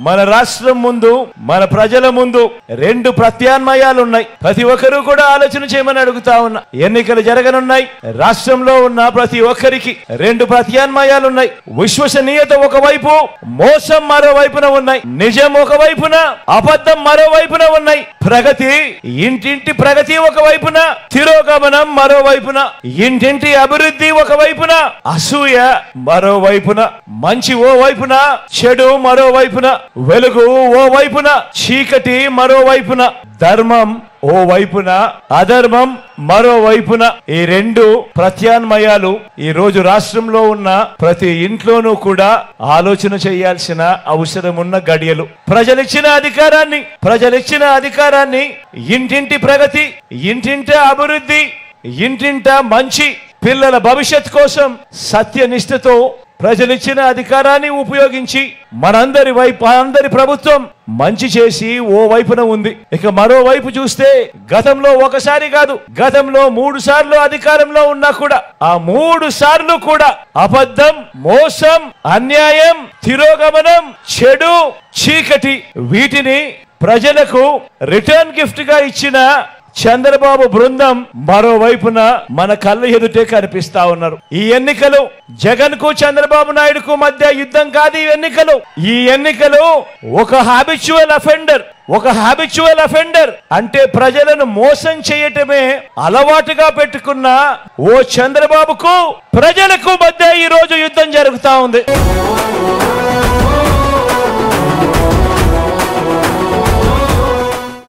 మన రాష్ట్రం ముందు, మన ప్రజల ముందు రెండు ప్రత్యామ్నాయాలు ఉన్నాయి. ప్రతి ఒక్కరూ కూడా ఆలోచన చేయమని అడుగుతా ఉన్నా. ఎన్నికలు జరగనున్నాయి. రాష్ట్రంలో ఉన్న ప్రతి ఒక్కరికి రెండు ప్రత్యామ్నాయాలు ఉన్నాయి. విశ్వసనీయత ఒకవైపు, మోసం మరోవైపున ఉన్నాయి. నిజం ఒకవైపున, అబద్ధం మరోవైపున ఉన్నాయి. ప్రగతి, ఇంటింటి ప్రగతి ఒకవైపున, తిరోగమనం మరోవైపున, ఇంటింటి అభివృద్ధి ఒకవైపున, అసూయ మరోవైపున, మంచి ఓ వైపున, చెడు మరోవైపున, వెలుగు ఓ వైపున, చీకటి మరోవైపున, ధర్మం ఓ వైపున, అధర్మం మరోవైపున. ఈ రెండు ప్రత్యామ్నాయాలు ఈ రోజు రాష్ట్రంలో ఉన్న ప్రతి ఇంట్లోనూ కూడా ఆలోచన చేయాల్సిన అవసరం ఉన్న గడియలు. ప్రజలిచ్చిన అధికారాన్ని ఇంటింటి ప్రగతి, ఇంటింట అభివృద్ధి, ఇంటింట మంచి, పిల్లల భవిష్యత్ కోసం సత్యనిష్టతో ప్రజలిచ్చిన అధికారాన్ని ఉపయోగించి అందరి ప్రభుత్వం మంచి చేసి ఓ వైపున ఉంది. ఇక మరోవైపు చూస్తే గతంలో ఒకసారి కాదు, గతంలో 3 సార్లు అధికారంలో ఉన్నా కూడా ఆ 3 సార్లు కూడా అబద్ధం, మోసం, అన్యాయం, తిరోగమనం, చెడు, చీకటి వీటిని ప్రజలకు రిటర్న్ గిఫ్ట్ గా ఇచ్చిన చంద్రబాబు బృందం మరోవైపున మన కళ్ళ ఎదుటే కనిపిస్తా ఉన్నారు. ఈ ఎన్నికలు జగన్ కు చంద్రబాబు నాయుడుకు మధ్య యుద్ధం కాదు. ఈ ఎన్నికలు ఒక హాబిచువల్ అఫెండర్ అంటే ప్రజలను మోసం చేయటమే అలవాటుగా పెట్టుకున్న ఓ చంద్రబాబుకు ప్రజలకు మధ్య ఈ రోజు యుద్ధం జరుగుతా ఉంది.